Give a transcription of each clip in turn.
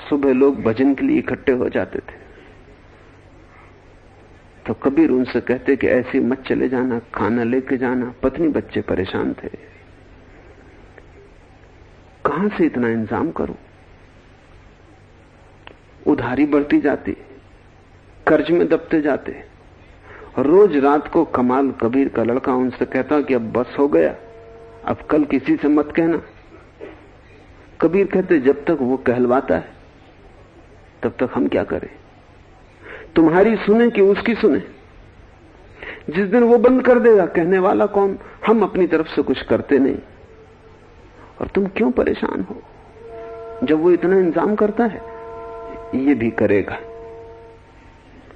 सुबह लोग भजन के लिए इकट्ठे हो जाते थे, तो कबीर उनसे कहते कि ऐसे मत चले जाना, खाना लेके जाना। पत्नी बच्चे परेशान थे, कहां से इतना इंतजाम करूं? उधारी बढ़ती जाती, कर्ज में दबते जाते। रोज रात को कमाल कबीर का लड़का उनसे कहता कि अब बस हो गया, अब कल किसी से मत कहना। कबीर कहते जब तक वो कहलवाता है तब तक हम क्या करें? तुम्हारी सुने कि उसकी सुने? जिस दिन वो बंद कर देगा, कहने वाला कौन? हम अपनी तरफ से कुछ करते नहीं, और तुम क्यों परेशान हो? जब वो इतना इंतजाम करता है, ये भी करेगा।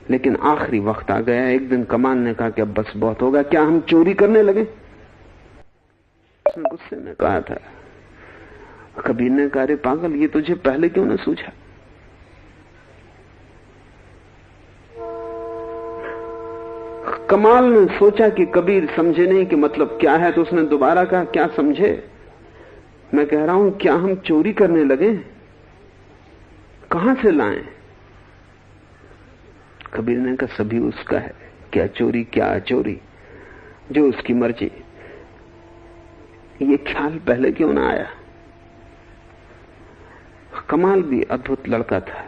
लेकिन आखिरी वक्त आ गया। एक दिन कमाल ने कहा कि अब बस बहुत होगा, क्या हम चोरी करने लगे? उसने गुस्से में कहा था। कबीर ने कहा, अरे पागल, ये तुझे पहले क्यों न सूझा? कमाल ने सोचा कि कबीर समझे नहीं कि मतलब क्या है, तो उसने दोबारा कहा, क्या समझे? मैं कह रहा हूं क्या हम चोरी करने लगे? कहां से लाएं? कबीर ने कहा, सभी उसका है, क्या चोरी क्या अचोरी, जो उसकी मर्जी। ये ख्याल पहले क्यों ना आया? कमाल भी अद्भुत लड़का था।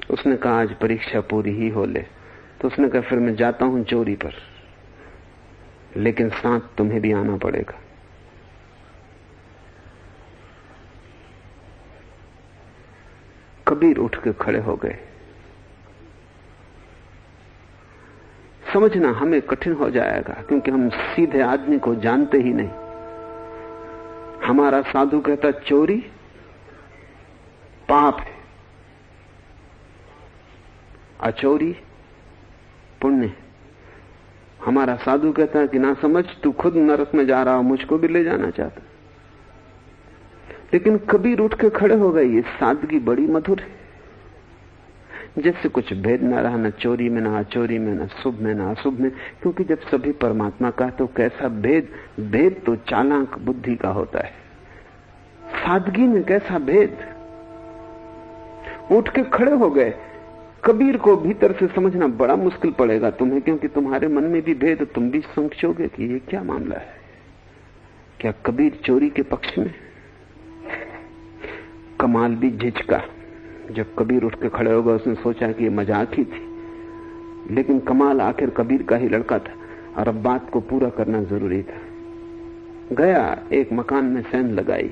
उसने कहा आज परीक्षा पूरी ही हो ले। तो उसने कहा फिर मैं जाता हूं चोरी पर, लेकिन साथ तुम्हें भी आना पड़ेगा। कबीर उठ के खड़े हो गए। समझना हमें कठिन हो जाएगा, क्योंकि हम सीधे आदमी को जानते ही नहीं। हमारा साधु कहता चोरी पाप है, अचोरी पुण्य। हमारा साधु कहता है कि ना समझ, तू खुद नरक में जा रहा हो, मुझको भी ले जाना चाहता। लेकिन कबीर उठ के खड़े हो गए। ये सादगी बड़ी मधुर है, जैसे कुछ भेद ना रहा, न चोरी में, न अचोरी में, न शुभ में, न अशुभ में। क्योंकि जब सभी परमात्मा का, तो कैसा भेद? भेद तो चालाक बुद्धि का होता है, सादगी में कैसा भेद? उठ के खड़े हो गए। कबीर को भीतर से समझना बड़ा मुश्किल पड़ेगा तुम्हें, क्योंकि तुम्हारे मन में भी भेद, तुम भी समझोगे कि ये क्या मामला है। क्या कबीर चोरी के पक्ष में? कमाल भी झिझका। जब कबीर उठ के खड़े हो गए, उसने सोचा कि ये मजाक ही थी, लेकिन कमाल आखिर कबीर का ही लड़का था और अब बात को पूरा करना जरूरी था। गया, एक मकान में सेंध लगाई।